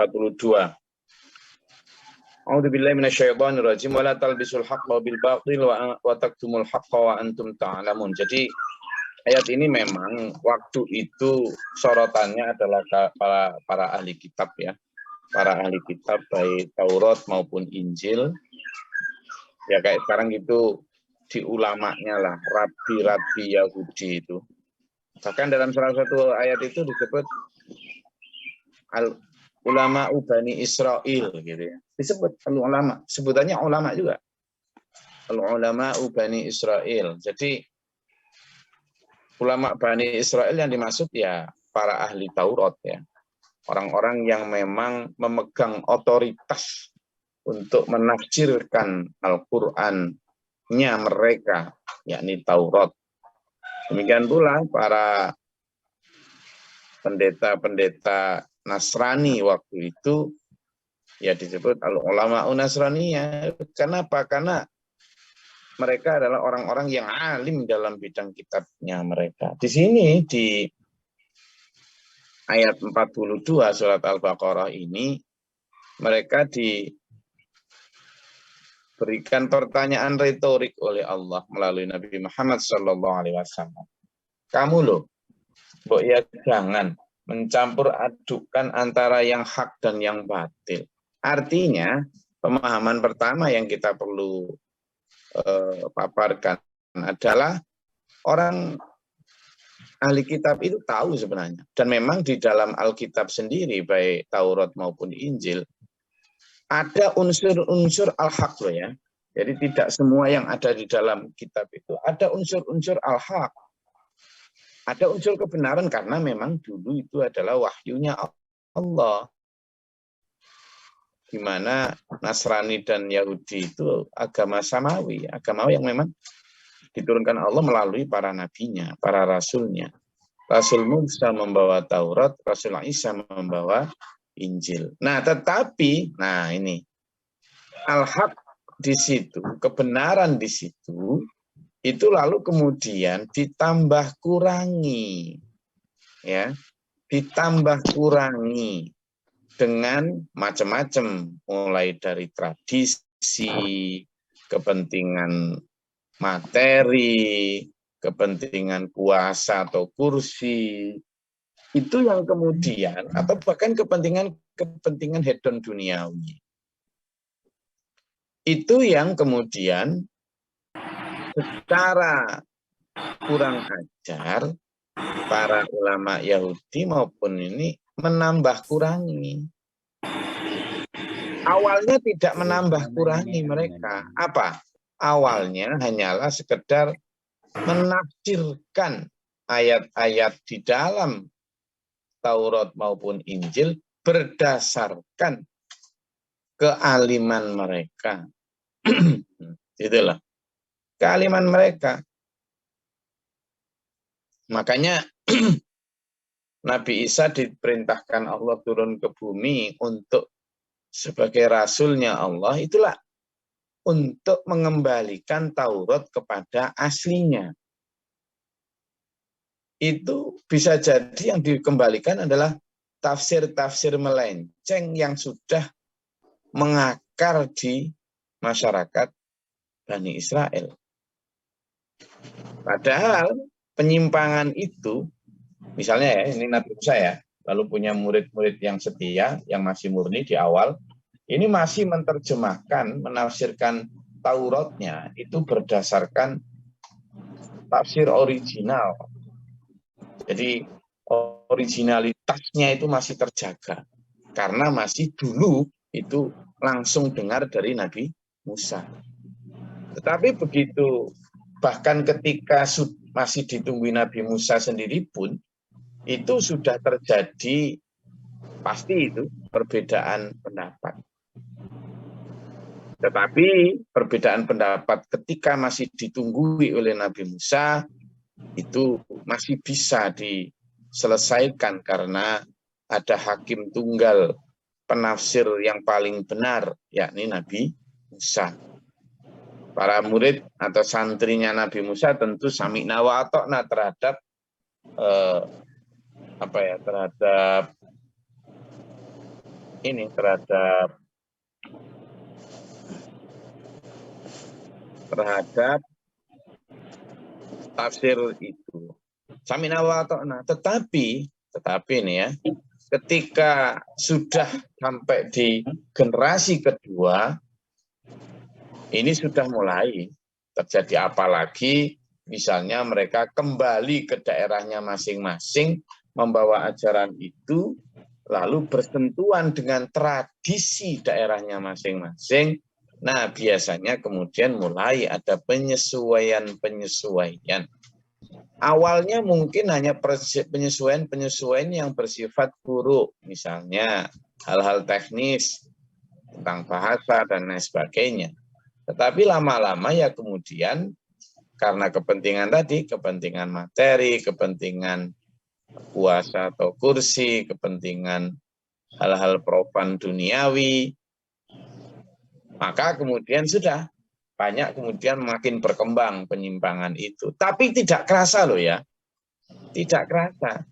42. A'udzubillahi minasyaitonir rajim wa la talbisul haqqo bil batil wa taktumul haqqo wa antum ta'lamun. Jadi ayat ini memang waktu itu sorotannya adalah para ahli kitab ya. Para ahli kitab baik Taurat maupun Injil. Ya kayak sekarang itu di ulamanya lah, rabi-rabi Yahudi itu. Bahkan dalam salah satu ayat itu disebut ulama Bani Israel gitu ya. Disebut ulama, sebutannya ulama juga. Ulama Bani Israel. Jadi ulama Bani Israel yang dimaksud ya para ahli Taurat ya. Orang-orang yang memang memegang otoritas untuk menafsirkan Al-Qur'annya mereka, yakni Taurat. Demikian pula para pendeta-pendeta Nasrani waktu itu ya disebut al-ulama Nasraniyah. Kenapa? Karena mereka adalah orang-orang yang alim dalam bidang kitabnya mereka. Di sini di ayat 42 surat Al-Baqarah ini mereka diberikan pertanyaan retorik oleh Allah melalui Nabi Muhammad SAW. Kamu loh, Mbok ya jangan mencampur adukan antara yang hak dan yang batil. Artinya, pemahaman pertama yang kita perlu paparkan adalah orang ahli kitab itu tahu sebenarnya. Dan memang di dalam Alkitab sendiri, baik Taurat maupun Injil, ada unsur-unsur al-haq loh ya. Jadi tidak semua yang ada di dalam kitab itu ada unsur-unsur al-haq. Ada unsur kebenaran karena memang dulu itu adalah wahyunya Allah. Di mana Nasrani dan Yahudi itu agama samawi, agama yang memang diturunkan Allah melalui para nabinya, para rasulnya. Rasul Musa membawa Taurat, Rasul Isa membawa Injil. Nah, tetapi, nah ini al-haq di situ, kebenaran di situ, itu lalu kemudian ditambah kurangi, ya, ditambah kurangi dengan macam-macam, mulai dari tradisi, kepentingan materi, kepentingan kuasa atau kursi, itu yang kemudian, atau bahkan kepentingan hedon duniawi, itu yang kemudian secara kurang ajar para ulama Yahudi maupun ini menambah kurangi. Awalnya tidak menambah kurangi mereka. Apa? Awalnya hanyalah sekedar menafsirkan ayat-ayat di dalam Taurat maupun Injil berdasarkan kealiman mereka. Itulah kealiman mereka. Makanya Nabi Isa diperintahkan Allah turun ke bumi untuk sebagai rasulnya Allah, itulah untuk mengembalikan Taurat kepada aslinya. Itu bisa jadi yang dikembalikan adalah tafsir-tafsir melenceng yang sudah mengakar di masyarakat Bani Israel. Padahal penyimpangan itu, misalnya ya, ini Nabi Musa ya, lalu punya murid-murid yang setia, yang masih murni di awal, ini masih menerjemahkan, menafsirkan Tauratnya, itu berdasarkan tafsir original. Jadi originalitasnya itu masih terjaga, karena masih dulu itu langsung dengar dari Nabi Musa. Tetapi begitu, bahkan ketika masih ditunggu Nabi Musa sendiri pun, itu sudah terjadi pasti itu perbedaan pendapat. Tetapi perbedaan pendapat ketika masih ditunggui oleh Nabi Musa, itu masih bisa diselesaikan karena ada hakim tunggal penafsir yang paling benar, yakni Nabi Musa. Para murid atau santrinya Nabi Musa tentu sami'na wa ata'na terhadap terhadap ini terhadap tafsir itu. Samina wa ta'na. Tetapi ini ya, ketika sudah sampai di generasi kedua, ini sudah mulai terjadi, apalagi misalnya mereka kembali ke daerahnya masing-masing, membawa ajaran itu, lalu bersentuhan dengan tradisi daerahnya masing-masing. Nah, biasanya kemudian mulai ada penyesuaian-penyesuaian. Awalnya mungkin hanya penyesuaian yang bersifat buruk, misalnya hal-hal teknis tentang bahasa dan lain sebagainya. Tetapi lama-lama ya kemudian karena kepentingan tadi, kepentingan materi, kepentingan kuasa atau kursi, kepentingan hal-hal profan duniawi, maka kemudian sudah banyak kemudian makin berkembang penyimpangan itu. Tapi tidak kerasa loh ya, tidak kerasa.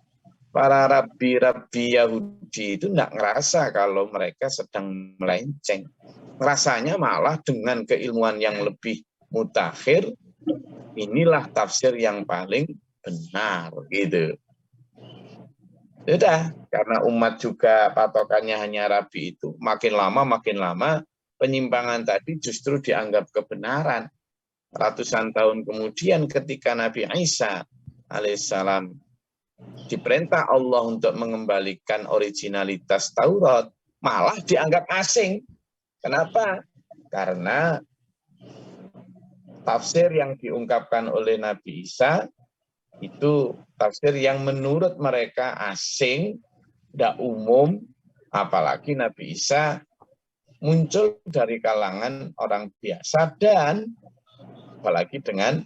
Para rabi-rabi Yahudi itu tidak ngerasa kalau mereka sedang melenceng. Rasanya malah dengan keilmuan yang lebih mutakhir, inilah tafsir yang paling benar gitu. Sudah, karena umat juga patokannya hanya rabi itu, makin lama penyimpangan tadi justru dianggap kebenaran. Ratusan tahun kemudian ketika Nabi Isa alaihissalam diperintah Allah untuk mengembalikan originalitas Taurat, malah dianggap asing. Kenapa? Karena tafsir yang diungkapkan oleh Nabi Isa itu tafsir yang menurut mereka asing, tidak umum, apalagi Nabi Isa muncul dari kalangan orang biasa dan apalagi dengan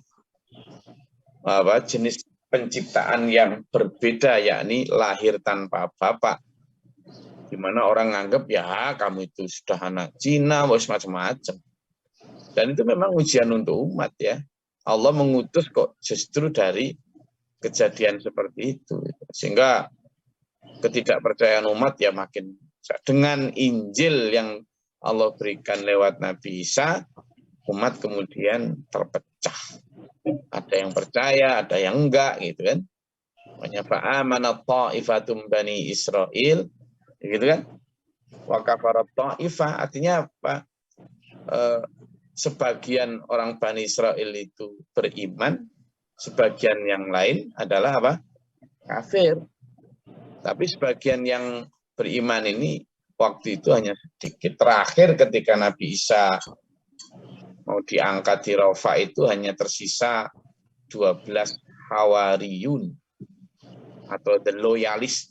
jenis penciptaan yang berbeda, yakni lahir tanpa bapak, di mana orang nganggap ya kamu itu sudah anak Cina, macam-macam. Dan itu memang ujian untuk umat ya. Allah mengutus kok justru dari kejadian seperti itu, sehingga ketidakpercayaan umat ya makin. Dengan Injil yang Allah berikan lewat Nabi Isa, umat kemudian terpecah. Ada yang percaya, ada yang enggak, gitu kan. Makanya fa'amana ta'ifatum bani Israel, gitu kan. Wa kafarat ta'ifah, artinya apa? Sebagian orang Bani Israel itu beriman, sebagian yang lain adalah apa? Kafir. Tapi sebagian yang beriman ini waktu itu hanya sedikit. Terakhir ketika Nabi Isa mau diangkat di Rafa itu hanya tersisa 12 Hawariyun atau the loyalis,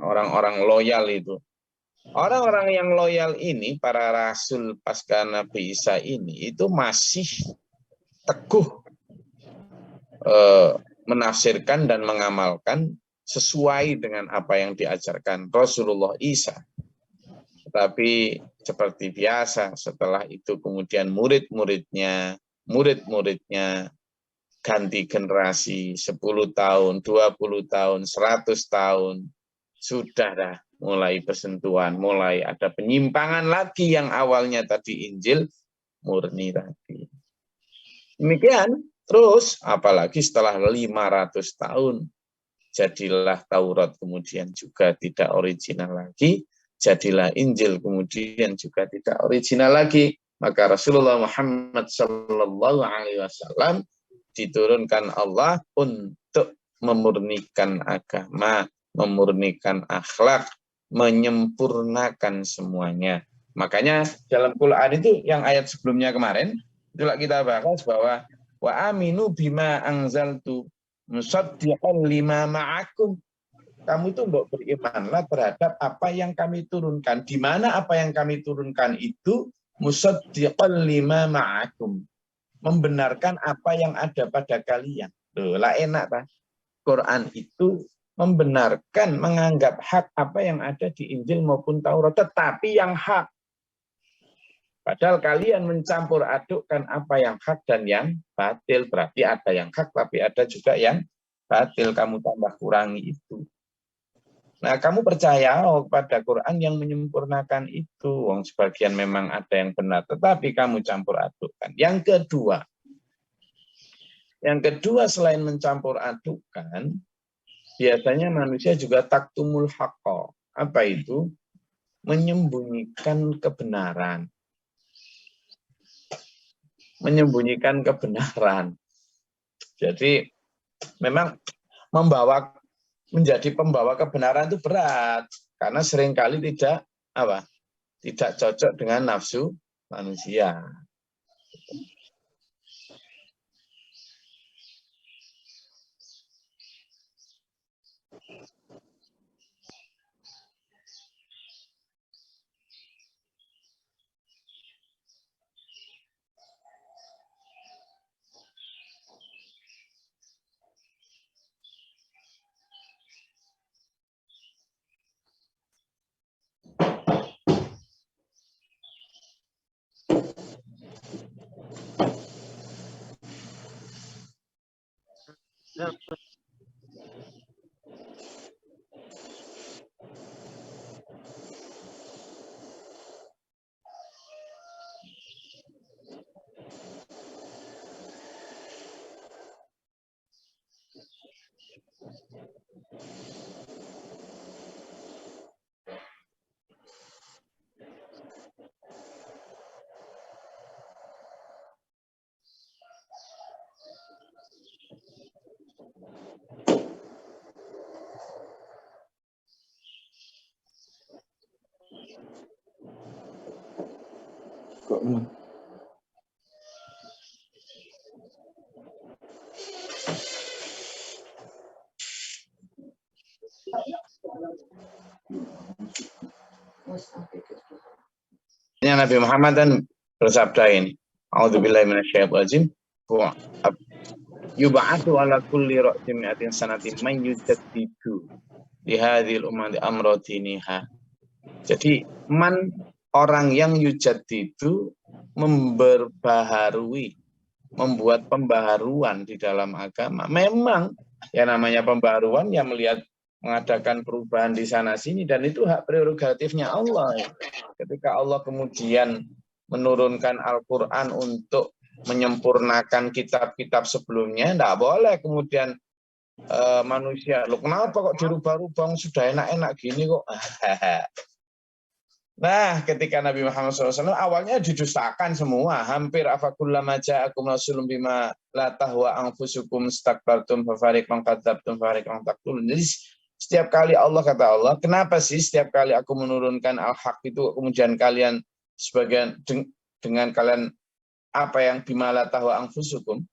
orang-orang loyal itu. Orang-orang yang loyal ini, para rasul pasca Nabi Isa ini, itu masih teguh menafsirkan dan mengamalkan sesuai dengan apa yang diajarkan Rasulullah Isa. Tetapi seperti biasa, setelah itu kemudian murid-muridnya ganti generasi 10 tahun, 20 tahun, 100 tahun, sudah dah mulai bersentuhan, mulai ada penyimpangan lagi yang awalnya tadi Injil murni tadi. Demikian, terus apalagi setelah 500 tahun, jadilah Taurat kemudian juga tidak original lagi, jadilah Injil kemudian juga tidak original lagi. Maka Rasulullah Muhammad SAW diturunkan Allah untuk memurnikan agama, memurnikan akhlak, menyempurnakan semuanya. Makanya dalam Quran itu yang ayat sebelumnya kemarin, itulah kita bahas bahwa wa aminu bima anzaltu musaddiqan lima ma'akum. Kamu itu mbok berimanlah terhadap apa yang kami turunkan. Di mana apa yang kami turunkan itu musaddiqan lima ma'akum. Membenarkan apa yang ada pada kalian. Loh, lah enak Pak. Quran itu membenarkan, menganggap hak apa yang ada di Injil maupun Taurat, tetapi yang hak. Padahal kalian mencampur adukkan apa yang hak dan yang batil. Berarti ada yang hak, tapi ada juga yang batil. Kamu tambah kurangi itu. Nah, kamu percaya pada Quran yang menyempurnakan itu. Wong sebagian memang ada yang benar, tetapi kamu campur adukkan. Yang kedua selain mencampur adukkan, biasanya manusia juga taktumul haqqa. Apa itu? Menyembunyikan kebenaran. Menyembunyikan kebenaran. Jadi memang menjadi pembawa kebenaran itu berat karena seringkali tidak cocok dengan nafsu manusia. Nabi Muhammad dan bersabda ini, A'udzubillahi minasyaitonir rajim. Yub'atsu ala kulli ra'sin mi'atin sanatin man yujaddidu li hadhil ummati amradiniha. Jadi orang yang yujaddidu membuat pembaharuan di dalam agama. Memang ya namanya pembaharuan yang mengadakan perubahan di sana sini, dan itu hak prerogatifnya Allah. Ketika Allah kemudian menurunkan Al-Quran untuk menyempurnakan kitab-kitab sebelumnya, tidak boleh kemudian manusia, loh kenapa kok dirubah-rubah, sudah enak-enak gini kok. Nah, ketika Nabi Muhammad SAW awalnya didustakan semua, hampir afakullama ja'akum rasulun bima la tahwa anfusukum istakbartum fafariqan kadzabtum fafariqan taqtulun. Jadi setiap kali kata Allah, kenapa sih setiap kali aku menurunkan al-haq itu kemudian kalian sebagian dengan kalian apa yang bima la tahwa anfusukum,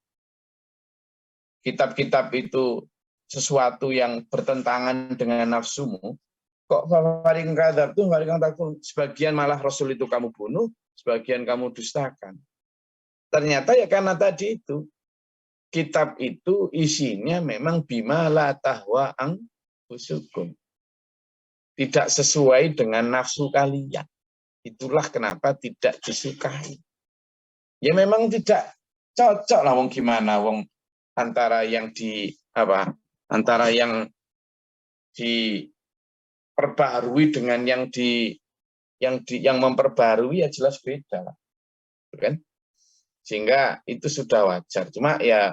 kitab-kitab itu sesuatu yang bertentangan dengan nafsumu, kok sebagian malah Rasul itu kamu bunuh, sebagian kamu dustakan. Ternyata ya karena tadi itu, kitab itu isinya memang bima la tahwa anfusukum, tidak sesuai dengan nafsu kalian. Itulah kenapa tidak disukai. Ya memang tidak cocok lah, wong gimana wong antara yang diperbaharui dengan yang memperbaharui, ya jelas beda, kan? Sehingga itu sudah wajar. Cuma ya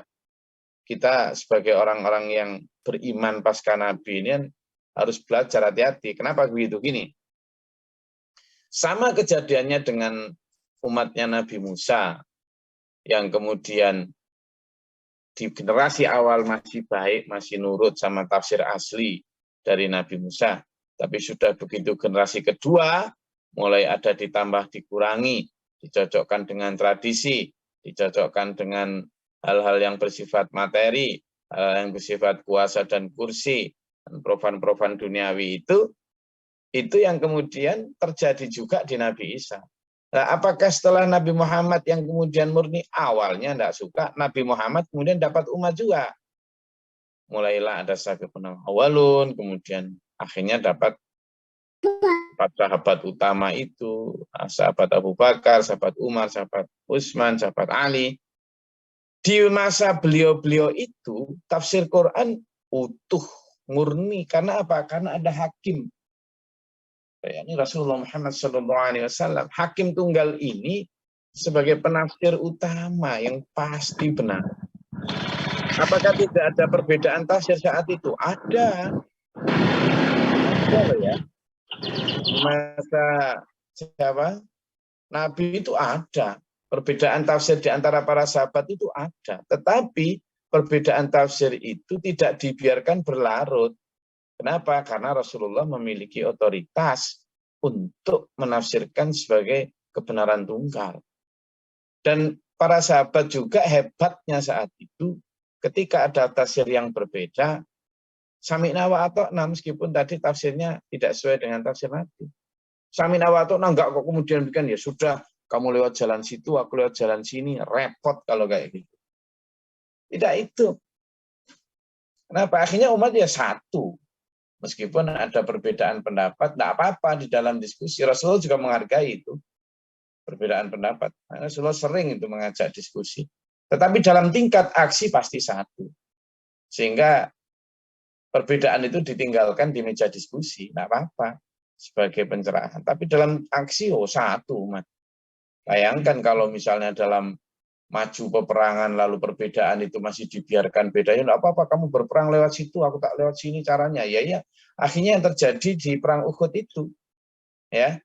kita sebagai orang-orang yang beriman pasca Nabi ini harus belajar hati-hati. Kenapa begitu? Gini, sama kejadiannya dengan umatnya Nabi Musa, yang kemudian di generasi awal masih baik, masih nurut sama tafsir asli dari Nabi Musa. Tapi sudah begitu generasi kedua, mulai ada ditambah dikurangi, dicocokkan dengan tradisi, dicocokkan dengan hal-hal yang bersifat materi, hal yang bersifat kuasa dan kursi, dan profan-profan duniawi itu yang kemudian terjadi juga di Nabi Isa. Nah, apakah setelah Nabi Muhammad yang kemudian murni awalnya tidak suka, Nabi Muhammad kemudian dapat umat juga? Mulailah ada sabiqun awalun, kemudian akhirnya dapat sahabat utama itu, sahabat Abu Bakar, sahabat Umar, sahabat Utsman, sahabat Ali. Di masa beliau-beliau itu, tafsir Quran utuh, murni. Karena apa? Karena ada hakim. Ini Rasulullah Muhammad SAW. Hakim tunggal ini sebagai penafsir utama yang pasti benar. Apakah tidak ada perbedaan tafsir saat itu? Ada. Ada loh ya. Masa siapa? Nabi itu ada. Perbedaan tafsir di antara para sahabat itu ada. Tetapi perbedaan tafsir itu tidak dibiarkan berlarut. Kenapa? Karena Rasulullah memiliki otoritas untuk menafsirkan sebagai kebenaran tunggal. Dan para sahabat juga hebatnya saat itu, ketika ada tafsir yang berbeda, sami'na wa ata'na, meskipun tadi tafsirnya tidak sesuai dengan tafsir Nabi. Sami'na wa ata'na enggak kok kemudian bikin, ya sudah, kamu lewat jalan situ, aku lewat jalan sini, repot kalau kayak gitu. Tidak itu. Kenapa? Akhirnya umat ya satu. Meskipun ada perbedaan pendapat, tidak apa-apa di dalam diskusi. Rasulullah juga menghargai itu, perbedaan pendapat. Rasulullah sering itu mengajak diskusi. Tetapi dalam tingkat aksi pasti satu. Sehingga perbedaan itu ditinggalkan di meja diskusi, tidak apa-apa, sebagai pencerahan. Tapi dalam aksi, satu. Bayangkan kalau misalnya dalam maju peperangan lalu perbedaan itu masih dibiarkan beda, ya enggak apa-apa, kamu berperang lewat situ, aku tak lewat sini caranya. Ya, akhirnya yang terjadi di perang Uhud itu, ya,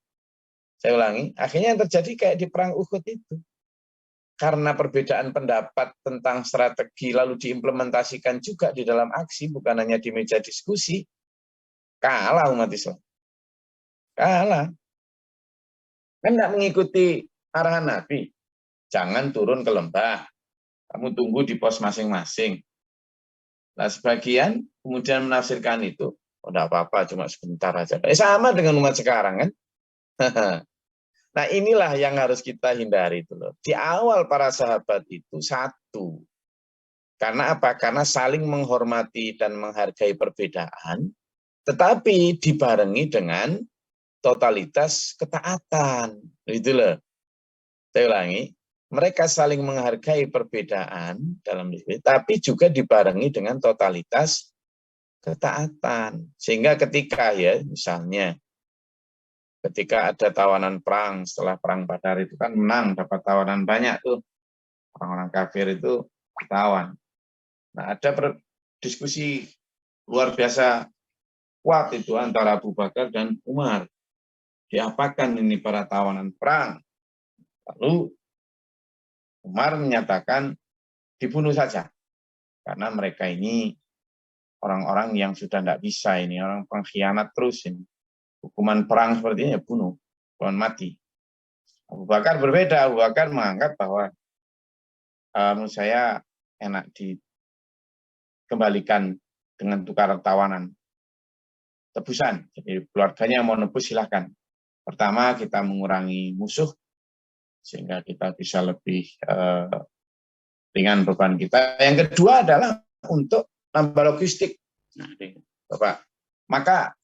saya ulangi, akhirnya yang terjadi kayak di perang Uhud itu, karena perbedaan pendapat tentang strategi lalu diimplementasikan juga di dalam aksi, bukan hanya di meja diskusi, kalah umat Islam, kalah, kan tidak mengikuti arahan Nabi. Jangan turun ke lembah, kamu tunggu di pos masing-masing. Nah, sebagian kemudian menafsirkan itu, tidak apa-apa, cuma sebentar aja. Sama dengan umat sekarang kan. Nah, inilah yang harus kita hindari itu loh. Di awal para sahabat itu satu. Karena apa? Karena saling menghormati dan menghargai perbedaan, tetapi dibarengi dengan totalitas ketaatan. Itu loh. Saya ulangi, mereka saling menghargai perbedaan dalam diri, tapi juga dibarengi dengan totalitas ketaatan. Sehingga ketika ya, misalnya, ketika ada tawanan perang, setelah perang Badar itu kan menang, dapat tawanan banyak tuh. Orang-orang kafir itu tawan. Nah, ada diskusi luar biasa kuat itu antara Abu Bakar dan Umar. Diapakan ini para tawanan perang? Lalu Umar menyatakan dibunuh saja. Karena mereka ini orang-orang yang sudah tidak bisa ini, orang pengkhianat terus ini. Hukuman perang seperti ini ya bunuh, hukuman mati. Abu Bakar berbeda, Abu Bakar menganggap bahwa menurut saya enak dikembalikan dengan tukar tawanan. Tebusan, jadi keluarganya mau nebus silahkan. Pertama kita mengurangi musuh, sehingga kita bisa lebih ringan beban kita. Yang kedua adalah untuk nambah logistik. Nah, Bapak, maka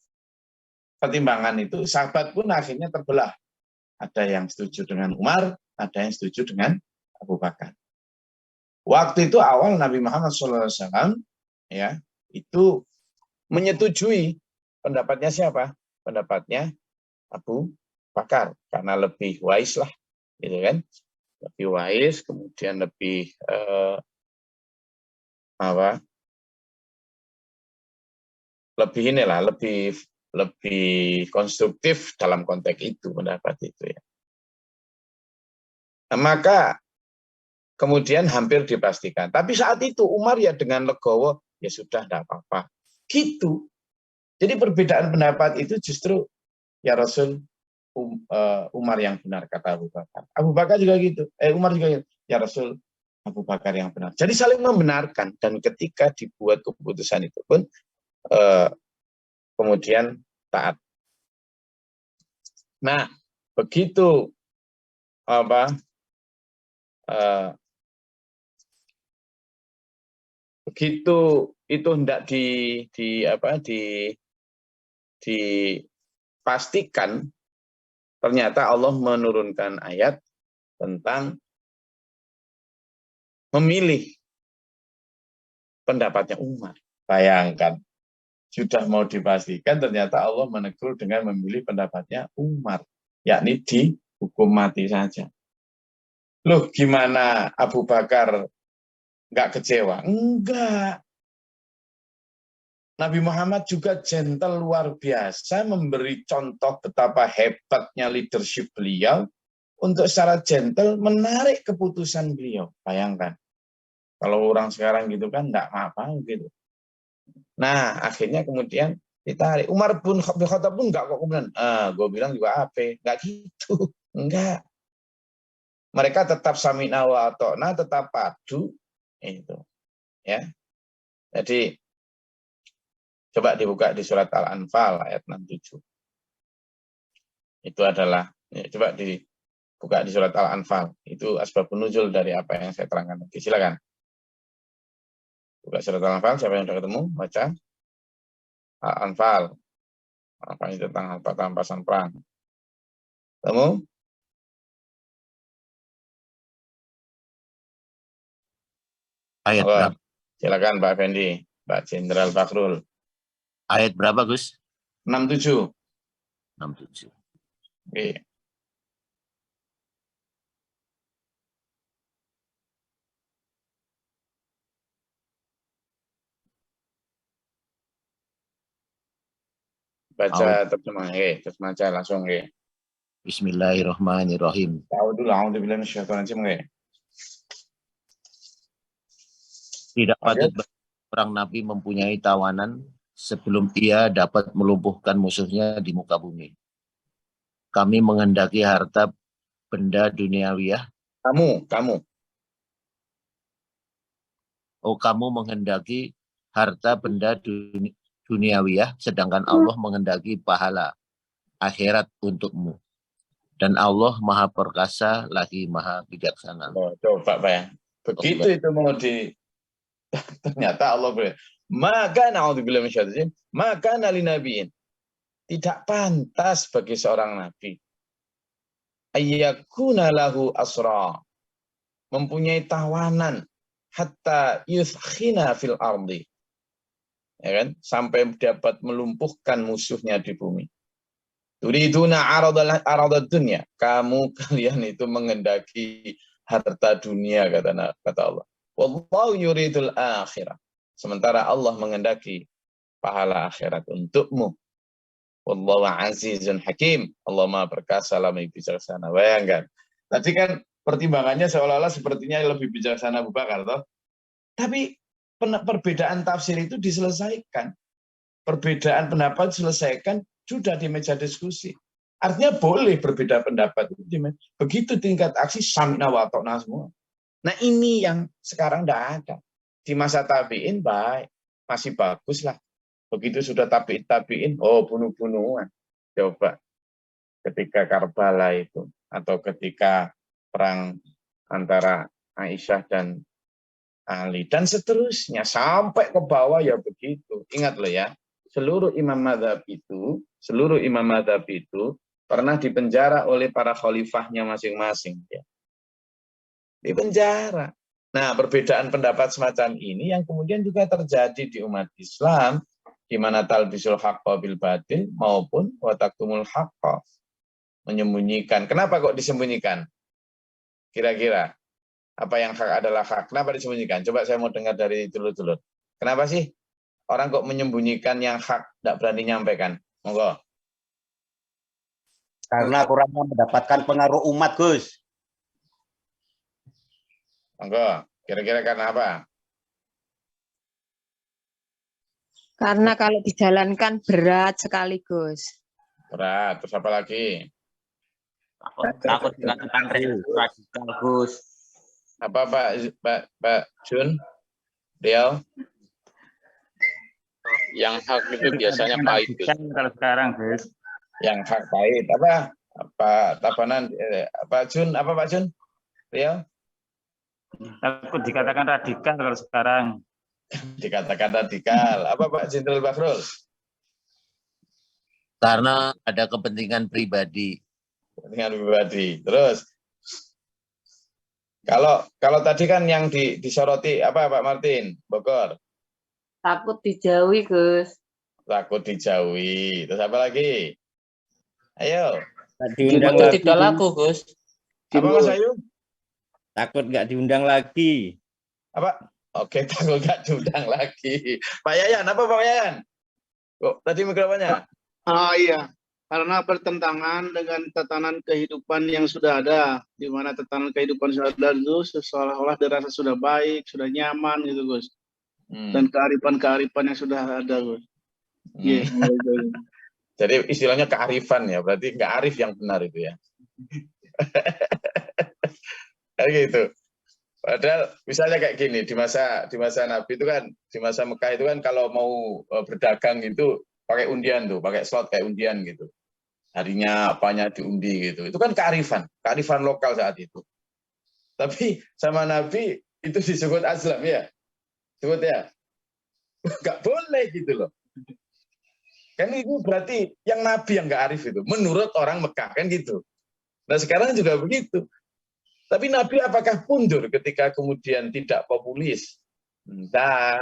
pertimbangan itu sahabat pun akhirnya terbelah. Ada yang setuju dengan Umar, ada yang setuju dengan Abu Bakar. Waktu itu awal Nabi Muhammad SAW ya itu menyetujui pendapatnya siapa? Pendapatnya Abu Bakar karena lebih wise lah, gitu kan? Lebih wise, kemudian lebih lebih inilah, lebih konstruktif dalam konteks itu, pendapat itu ya. Nah, maka kemudian hampir dipastikan. Tapi saat itu Umar ya dengan legowo, ya sudah tidak apa-apa. Gitu. Jadi perbedaan pendapat itu justru ya Rasul Umar yang benar, kata Abu Bakar. Abu Bakar juga gitu. Umar juga gitu. Ya Rasul Abu Bakar yang benar. Jadi saling membenarkan. Dan ketika dibuat keputusan itu pun kemudian taat. Nah, begitu begitu itu hendak dipastikan, ternyata Allah menurunkan ayat tentang memilih pendapatnya Umar. Bayangkan, sudah mau dipastikan, ternyata Allah menegur dengan memilih pendapatnya Umar, yakni dihukum mati saja. Loh, gimana Abu Bakar nggak kecewa? Enggak. Nabi Muhammad juga gentle luar biasa, memberi contoh betapa hebatnya leadership beliau untuk secara gentle menarik keputusan beliau. Bayangkan, kalau orang sekarang gitu kan enggak apa-apa gitu. Nah, akhirnya kemudian ditarik. Umar bin Khattab pun enggak kok kemudian, gue bilang juga apa, enggak gitu. Enggak. Mereka tetap sami'na wa ata'na, tetap padu itu. Ya. Jadi coba dibuka di surat Al-Anfal ayat 67. Itu adalah, ya, coba dibuka di surat Al-Anfal. Itu asbabun nuzul dari apa yang saya terangkan nanti. Silakan. Buka surat Al-Anfal, siapa yang sudah ketemu? Baca. Al-Anfal. Apa ini tentang rampasan perang. Ketemu? Ayat Oh, berapa? silakan Pak Fendi, Pak Jenderal Fakrul. Ayat berapa, Gus? 67. 67. Oke. Baca terjemah, terjemah aja langsung, Bismillahirrahmanirrahim. Tidak patut seorang Nabi mempunyai tawanan sebelum ia dapat melumpuhkan musuhnya di muka bumi. Kami menghendaki harta benda duniawiyah. Kamu. Oh, kamu menghendaki harta benda duniawiyah, sedangkan Allah menghendaki pahala akhirat untukmu. Dan Allah Maha Perkasa lagi Maha Bijaksana. Oh, coba Pak ya. Begitu itu mau ternyata Allah berkata, maka na'udzubillah min syaitonir rajim, maka nali nabiin. Tidak pantas bagi seorang nabi ayyakuna lahu asra, mempunyai tawanan hatta yuthkhina fil ardi, ya kan, sampai dapat melumpuhkan musuhnya di bumi. Turiduna aradad dunya, kalian itu menghendaki harta dunia, kata Allah. Wallahu yuridul akhirah, sementara Allah menghendaki pahala akhirat untukmu. Wallahu azizun hakim, Allah Maha Perkasa lagi bijaksana. Bayangkan, tadi kan pertimbangannya seolah-olah sepertinya lebih bijaksana Abu Bakar, toh? Tapi perbedaan tafsir itu diselesaikan, perbedaan pendapat diselesaikan sudah di meja diskusi. Artinya boleh berbeda pendapat. Begitu tingkat aksi sami'na wa ata'na semua. Nah, ini yang sekarang tidak ada. Di masa tabi'in baik, masih bagus lah. Begitu sudah tabi'in, oh bunuh-bunuhan. Coba ketika Karbala itu, atau ketika perang antara Aisyah dan Ali, dan seterusnya, sampai ke bawah ya begitu. Ingat loh ya, seluruh imam madzhab itu pernah dipenjara oleh para khalifahnya masing-masing. Ya. Di penjara. Nah, perbedaan pendapat semacam ini yang kemudian juga terjadi di umat Islam, di mana talbisul haqqa bil batil maupun wa taktumul haqqa, menyembunyikan. Kenapa kok disembunyikan? Kira-kira apa yang hak adalah hak? Kenapa disembunyikan? Coba saya mau dengar dari dulur-dulur. Kenapa sih orang kok menyembunyikan yang hak, tidak berani nyampaikan? Monggo. Karena kurangnya mendapatkan pengaruh umat, Gus. Monggo. Kira-kira karena apa? Karena kalau dijalankan berat sekaligus. Berat. Terus apa lagi? Takut dikatakan radikal, Gus. Apa Pak Jun? Riau? Yang hak itu biasanya pahit. Kalau sekarang, Gus. Yang hak pahit. Apa Tabanan? Pak Jun? Apa Pak Jun? Riau? Takut dikatakan radikal kalau sekarang. Dikatakan radikal. Apa Pak Jenderal Bakhrul? Karena ada kepentingan pribadi. Kepentingan pribadi. Terus, kalau tadi kan yang disoroti apa Pak Martin? Bogor. Takut dijauhi, Gus. takut dijauhi. Terus apa lagi? Ayo. Nggak diundang Takut lagi. tidak laku, Gus. Apa Mas Ayu? Takut nggak diundang lagi. Apa? Oke, takut nggak diundang lagi. Pak Yayan, apa Pak Yayan? Kok tadi mikrofonnya? Iya, karena bertentangan dengan tatanan kehidupan yang sudah ada, di mana tatanan kehidupan sudah ada itu seolah-olah dirasa sudah baik, sudah nyaman gitu Gus, dan kearifan-kearifan yang sudah ada Gus. Iya. Jadi istilahnya kearifan ya, berarti nggak arif yang benar itu ya. Kayak gitu. Padahal misalnya kayak gini, di masa Nabi itu kan, di masa Mekah itu kan kalau mau berdagang itu pakai undian tuh, pakai slot kayak undian gitu. Harinya apanya diundi gitu. Itu kan kearifan lokal saat itu. Tapi sama Nabi itu disebut azlam ya. Sebut ya. Nggak boleh gitu loh. Kan itu berarti yang Nabi yang nggak arif itu. Menurut orang Mekah kan gitu. Nah sekarang juga begitu. Tapi Nabi apakah mundur ketika kemudian tidak populis? Nah,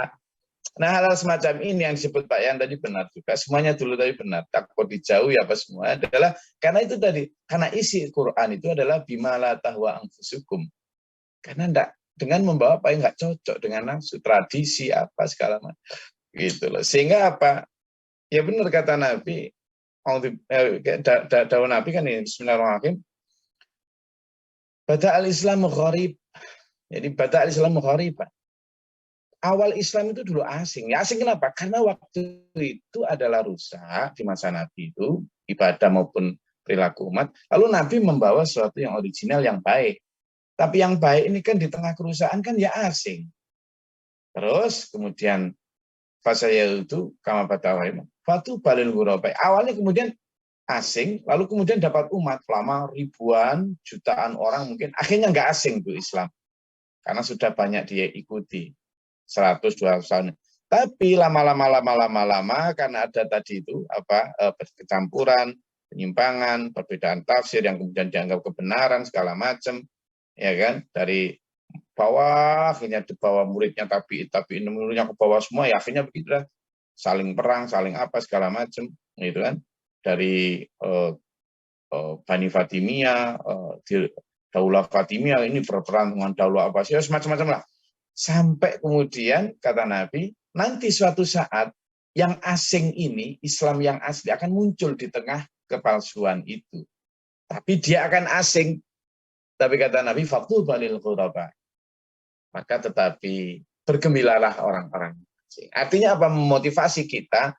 hal-hal semacam ini yang disebut Pak Yan tadi benar juga. Semuanya dulu tadi benar. Takut dijauhi apa semua adalah karena itu tadi. Karena isi Quran itu adalah bima la tahwa anfusukum. Karena enggak, dengan membawa apa yang nggak cocok dengan nafsu, tradisi apa segala macam. Gitu loh. Sehingga apa? Ya benar kata Nabi. Daun Nabi kan ini Bismillahirrahmanirrahim. Bada al-Islam gharib. Jadi bada al-Islam gharib. Awal Islam itu dulu asing. Ya asing kenapa? Karena waktu itu adalah rusak di masa Nabi itu, ibadah maupun perilaku umat. Lalu Nabi membawa sesuatu yang original, yang baik. Tapi yang baik ini kan di tengah kerusakan kan ya asing. Terus kemudian fasaya itu kama fatawaimu. Fatu balil ghurabai. Awalnya kemudian asing, lalu kemudian dapat umat lama ribuan, jutaan orang mungkin, akhirnya nggak asing tuh Islam. Karena sudah banyak dia ikuti, 100-200 tahun. Tapi lama-lama karena ada tadi itu, kecampuran, penyimpangan, perbedaan tafsir yang kemudian dianggap kebenaran, segala macam, ya kan, dari bawah, akhirnya di bawah muridnya, tapi muridnya ke bawah semua, ya akhirnya begitulah, saling perang, saling apa, segala macam, gitu kan. Dari Bani Fatimiyah, Daulah Fatimiyah ini berperang dengan Daulah Abbasiyah, semacam-macam lah. Sampai kemudian kata Nabi, nanti suatu saat yang asing ini, Islam yang asli akan muncul di tengah kepalsuan itu. Tapi dia akan asing. Tapi kata Nabi, faktu balil ghuraba. Maka tetapi bergembiralah orang-orang asing. Artinya apa? Memotivasi kita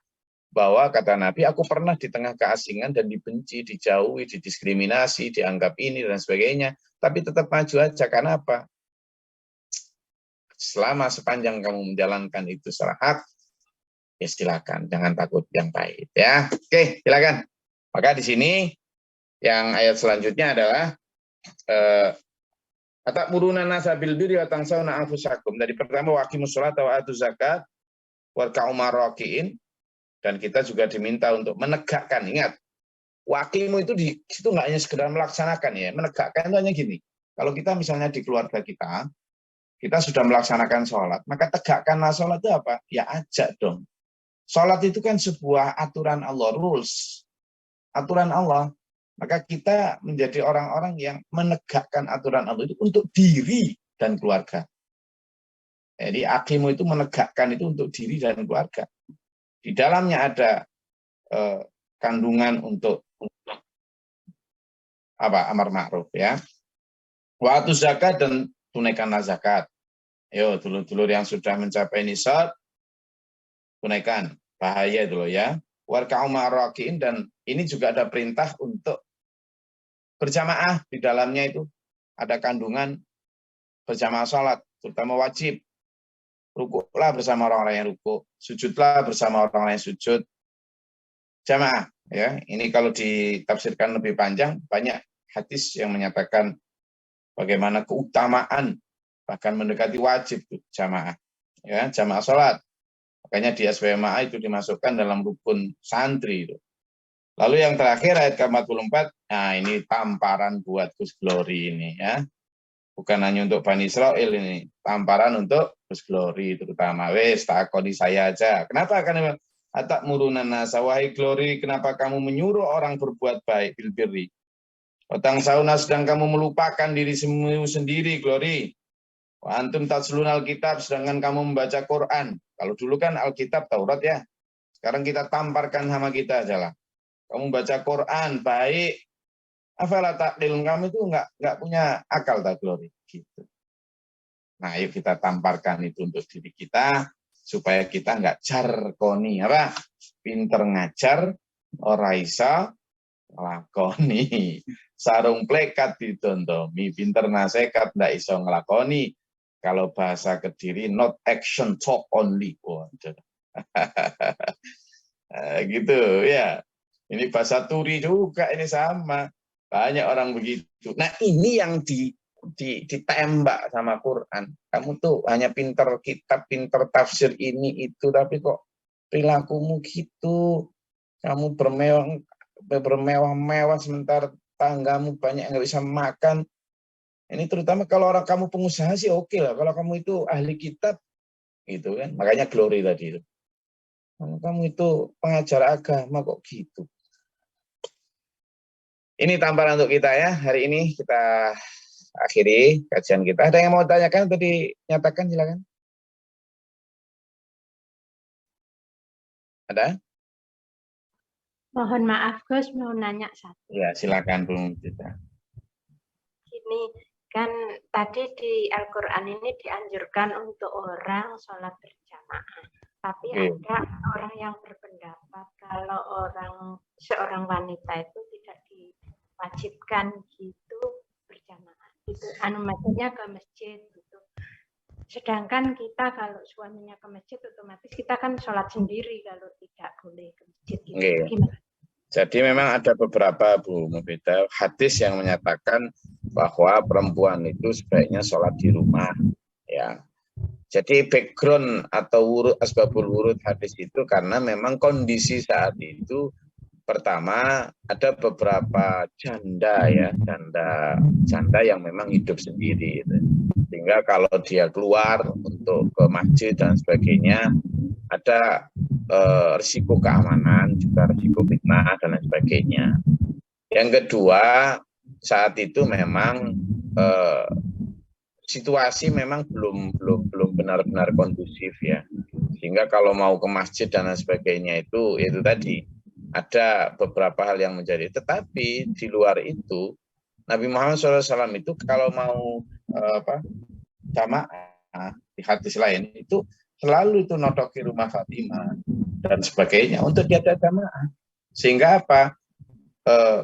bahwa kata Nabi, aku pernah di tengah keasingan dan dibenci, dijauhi, didiskriminasi, dianggap ini dan sebagainya, tapi tetap maju aja. Karena apa? Selama sepanjang kamu menjalankan itu secara hak, ya silakan, jangan takut yang pahit ya. Oke, silakan. Maka di sini yang ayat selanjutnya adalah atamuruna nasa bil birri wa tansawna anfusakum. Dari pertama waqimus sholata wa atuz zakat warka'u ma'ar-raki'in. Dan kita juga diminta untuk menegakkan. Ingat, wakimu itu di situ nggak hanya sekedar melaksanakan ya. Menegakkan itu hanya gini. Kalau kita misalnya di keluarga kita sudah melaksanakan sholat, maka tegakkanlah sholat itu apa? Ya ajak dong. Sholat itu kan sebuah aturan Allah, rules. Aturan Allah. Maka kita menjadi orang-orang yang menegakkan aturan Allah itu untuk diri dan keluarga. Jadi akimu itu menegakkan itu untuk diri dan keluarga. Di dalamnya ada kandungan untuk amar ma'ruf ya. Wa atuz zakat dan tunaikanlah zakat. Yo, dulur-dulur yang sudah mencapai nisab tunaikan. Bahaya itu loh ya. Warka'u ma'ar-raki'in, dan ini juga ada perintah untuk berjamaah. Di dalamnya itu ada kandungan berjamaah salat, terutama wajib. Rukuklah bersama orang-orang yang rukuk, sujudlah bersama orang-orang yang sujud. Jamaah, ya. Ini kalau ditafsirkan lebih panjang, banyak hadis yang menyatakan bagaimana keutamaan bahkan mendekati wajib jamaah, ya, jamaah sholat. Makanya di SWMA itu dimasukkan dalam rukun santri itu. Lalu yang terakhir ayat ke-44, nah ini tamparan buat Gus Glory ini ya. Bukan hanya untuk Bani Israel ini, tamparan untuk Gus Glory terutama. Wes takoni saya aja. Kenapa? Karena Atakmuruna nasa, wahai Glory, kenapa kamu menyuruh orang berbuat baik bil birri? Otang sauna, sedang kamu melupakan diri sendiri, Glory. Wa antum tatslun Alkitab, sedangkan kamu membaca Quran. Kalau dulu kan Alkitab Taurat ya. Sekarang kita tamparkan sama kita aja lah. Kamu baca Quran baik. Afala taqilun, kamu itu enggak punya akal tak, Glory? Gitu. Nah, ayo kita tamparkan itu untuk diri kita supaya kita enggak jarkoni, apa? Pinter ngajar, ora iso lakoni. Sarung plekat ditontomi, pinter nasehat ndak iso ngelakoni. Kalau bahasa Kediri, not action talk only. Waduh. Gitu ya. Ini bahasa Turi juga, ini sama. Banyak orang begitu. Nah, ini yang ditembak sama Quran. Kamu tuh hanya pinter kitab, pinter tafsir ini itu, tapi kok perilakumu gitu. Kamu bermewah-mewah sementara tanggamu banyak nggak bisa makan. Ini terutama kalau orang kamu pengusaha sih oke lah. Kalau kamu itu ahli kitab, gitu kan. Makanya Glory tadi itu. Kalau kamu itu pengajar agama kok gitu. Ini tamparan untuk kita ya. Hari ini kita akhiri kajian kita. Ada yang mau tanyakan atau dinyatakan, silakan. Ada? Mohon maaf Gus, mau nanya satu. Ya, silakan Bu Cita. Gini, kan tadi di Al-Quran ini dianjurkan untuk orang sholat berjamaah. Tapi ada orang yang berpendapat kalau seorang wanita itu tidak diwajibkan gitu berjamaah. Gitu. Maksudnya ke masjid gitu. Sedangkan kita kalau suaminya ke masjid otomatis kita kan sholat sendiri kalau tidak boleh ke masjid gitu. Gimana? Jadi memang ada beberapa Bu Mufida hadis yang menyatakan bahwa perempuan itu sebaiknya sholat di rumah. Ya, jadi background atau asbabul wurud hadis itu karena memang kondisi saat itu pertama ada beberapa janda ya, janda yang memang hidup sendiri. Gitu. Sehingga kalau dia keluar untuk ke masjid dan sebagainya ada risiko keamanan, juga risiko fitnah dan lain sebagainya. Yang kedua, saat itu memang situasi memang belum benar-benar kondusif ya. Sehingga kalau mau ke masjid dan lain sebagainya itu tadi ada beberapa hal yang menjadi. Tetapi di luar itu Nabi Muhammad SAW itu kalau mau jamaah di hadis lain itu selalu itu nodoki rumah Fatimah dan sebagainya untuk diada jamaah. Sehingga apa?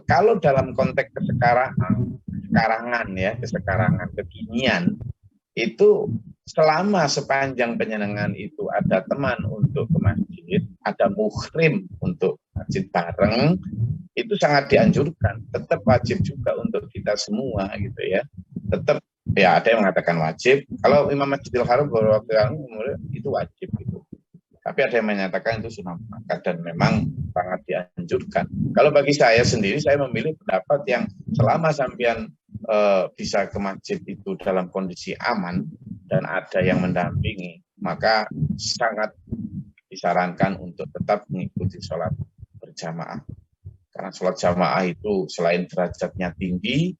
Kalau dalam konteks kesekarangan kekinian itu selama sepanjang penyenangan itu ada teman untuk ke masjid, ada muhrim untuk masjid bareng, itu sangat dianjurkan. Tetap wajib juga untuk kita semua gitu ya. Tetap ya ada yang mengatakan wajib. Kalau Imam Masjidil Haram beberapa waktu itu wajib gitu. Tapi ada yang menyatakan itu sunnah muakkad dan memang sangat dianjurkan. Kalau bagi saya sendiri, saya memilih pendapat yang selama sampean bisa ke masjid itu dalam kondisi aman dan ada yang mendampingi, maka sangat disarankan untuk tetap mengikuti sholat berjamaah. Karena sholat jamaah itu selain derajatnya tinggi,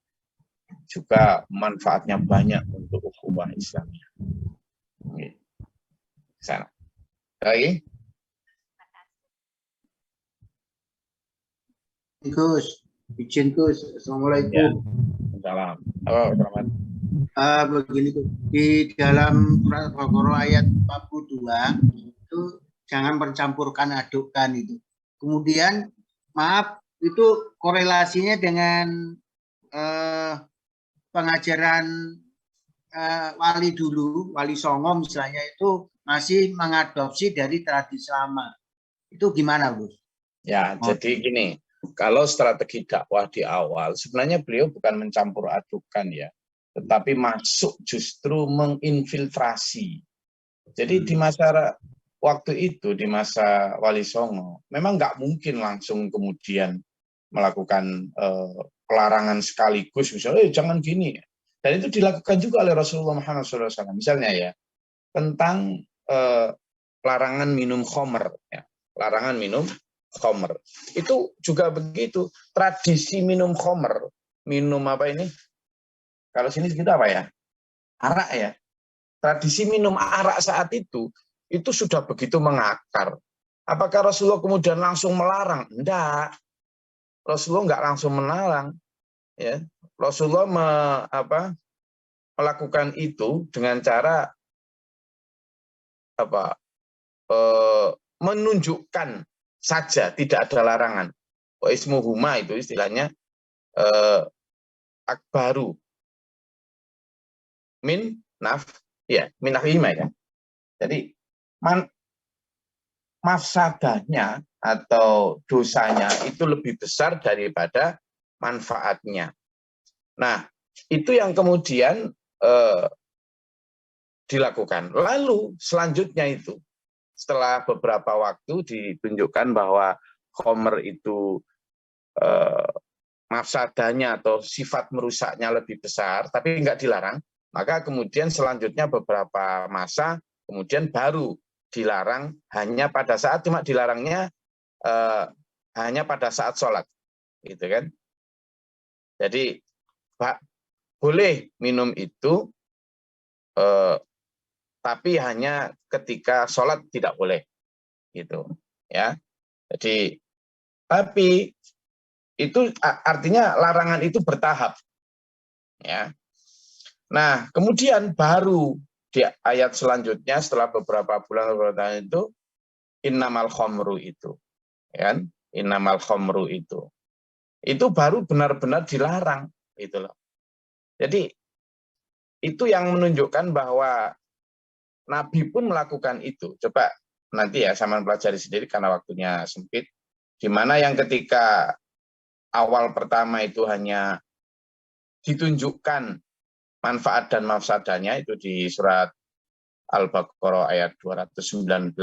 juga manfaatnya banyak untuk ukhuwah Islamiyah. Oke. Sana. Lagi? Gus, izin Gus. Assalamualaikum. Ya. Salam. Halo, selamat. Begini Gus, di dalam surat Al-Baqarah ayat 42 itu jangan mencampurkan adukkan itu. Kemudian maaf itu korelasinya dengan pengajaran wali dulu, wali Songo misalnya itu masih mengadopsi dari tradisi lama. Itu gimana, Gus? Ya, jadi gini, kalau strategi dakwah di awal, sebenarnya beliau bukan mencampur adukan ya, tetapi masuk justru menginfiltrasi. Jadi di masa waktu itu, di masa Wali Songo, memang nggak mungkin langsung kemudian melakukan pelarangan sekaligus, misalnya jangan gini. Dan itu dilakukan juga oleh Rasulullah Muhammad SAW. Misalnya ya, tentang larangan minum khamr, ya. larangan minum khamr. Itu juga begitu. Tradisi minum khamr, minum apa ini? Kalau sini kita apa ya? Arak ya. Tradisi minum arak saat itu sudah begitu mengakar. Apakah Rasulullah kemudian langsung melarang? Enggak. Rasulullah enggak langsung melarang. Ya. Rasulullah melakukan itu dengan cara menunjukkan saja, tidak ada larangan. Wa ismuhuma itu istilahnya akbaru min nafihima ya. Jadi mafsadahnya atau dosanya itu lebih besar daripada manfaatnya. Nah, itu yang kemudian dilakukan. Lalu selanjutnya itu, setelah beberapa waktu ditunjukkan bahwa khamr itu mafsadahnya atau sifat merusaknya lebih besar, tapi enggak dilarang, maka kemudian selanjutnya beberapa masa kemudian baru dilarang hanya pada saat, cuma dilarangnya hanya pada saat sholat, gitu kan? Jadi boleh minum itu, tapi hanya ketika sholat tidak boleh, gitu, ya. Jadi, tapi itu artinya larangan itu bertahap, ya. Nah, kemudian baru di ayat selanjutnya setelah beberapa bulan itu innamal khamru itu, kan? Innamal khamru itu baru benar-benar dilarang, gitu loh. Jadi itu yang menunjukkan bahwa Nabi pun melakukan itu. Coba nanti ya sama pelajari sendiri karena waktunya sempit. Di mana yang ketika awal pertama itu hanya ditunjukkan manfaat dan mafsadahnya itu di surat Al-Baqarah ayat 219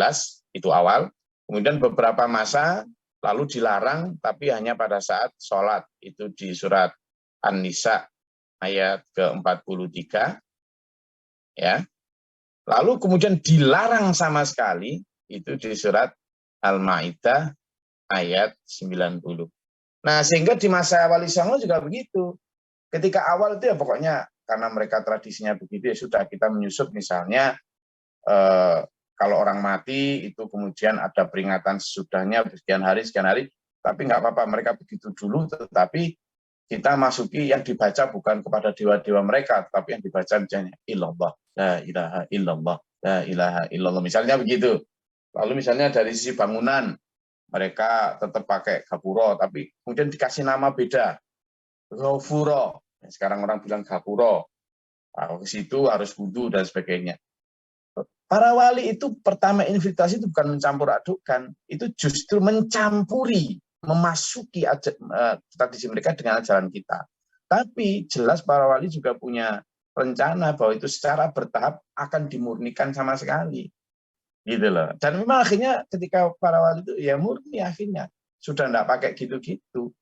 itu awal. Kemudian beberapa masa lalu dilarang tapi hanya pada saat sholat itu di surat An-Nisa ayat ke-43 ya. Lalu kemudian dilarang sama sekali itu di surat Al-Maidah ayat 90. Nah, sehingga di masa Wali Songo juga begitu. Ketika awal itu ya pokoknya karena mereka tradisinya begitu ya sudah kita menyusup misalnya kalau orang mati itu kemudian ada peringatan sesudahnya sekian hari, tapi nggak apa-apa mereka begitu dulu, tetapi kita masuki yang dibaca bukan kepada dewa-dewa mereka, tapi yang dibaca misalnya illallah, la ilaha illallah, la ilaha illallah, misalnya begitu. Lalu misalnya dari sisi bangunan, mereka tetap pakai gapuro, tapi kemudian dikasih nama beda, Ghafuro. Sekarang orang bilang gapuro, nah, ke situ harus wudu dan sebagainya. Para wali itu pertama invitasi itu bukan mencampur adukkan, itu justru mencampuri, memasuki tradisi mereka dengan ajaran kita. Tapi jelas para wali juga punya rencana bahwa itu secara bertahap akan dimurnikan sama sekali. Gitu loh. Dan memang akhirnya ketika para wali itu ya murni akhirnya. Sudah enggak pakai gitu-gitu.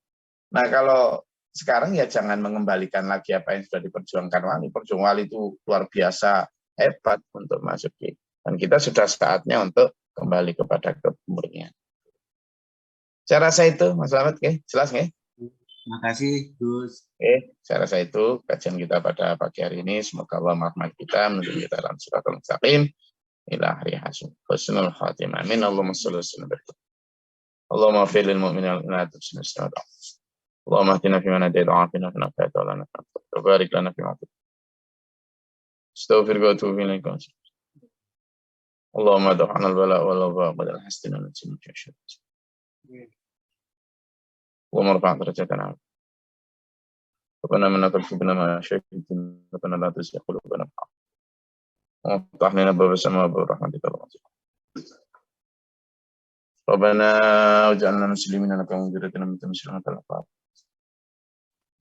Nah kalau sekarang ya jangan mengembalikan lagi apa yang sudah diperjuangkan wali. Perjuangan wali itu luar biasa hebat untuk masuki. Dan kita sudah saatnya untuk kembali kepada kemurnian. Saya rasa itu, Mas Slamet, jelas nggih? Terima kasih, Gus. Saya rasa itu kajian kita pada pagi hari ini. Semoga Allah merahmati kita, menuntun kita dalam siratal mustaqim. Ila hari hasun. Husnul khatimah. Amin. Allahumma sholli wa sallim. Allahumma fil lil mu'minina wal mu'minat bismillah. Allahumma ahdina fi man hadayta wa afina fi man afayta wa lana wa barik lana fi ma atait. Astaghfiruka wa atubu ilaik. Allahumma da'ana al-bala wal waba wa al hasana wa najina min syarri. Allahumma rfa' darajatana. Rabbana man taqabbal ma shay'in rabbana la tuzigh qulubana وافتح لنا باب السماء وباب رحمتك ربنا واجعلنا مسلمين لك ومن ذريتنا من مسلمين لك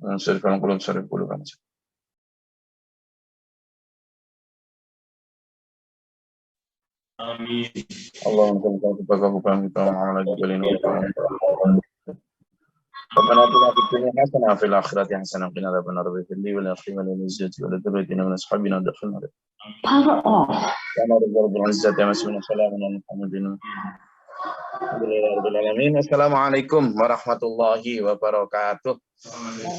وانصرف عن قلوب صرف قلوبنا آمين اللهم صل وسلم وبارك على جبلنا ربنا اتنا في الدنيا حسنه وفي الاخره حسنه وقنا عذاب النار واغفر لي ولأخي وللعزة ولذريتنا من اصحابنا ودخلنا Power off. Alhamdulillahirrahmanirrahim. Assalamualaikum warahmatullahi wabarakatuh.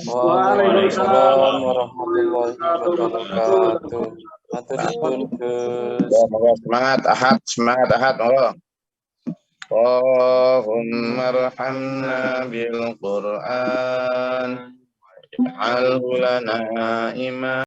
Waalaikumsalam warahmatullahi wabarakatuh. Matur suwun, Gus. Semangat Ahad, semangat Ahad. Allahumma arhamna bil Qur'an. Ij'alhu lana imam.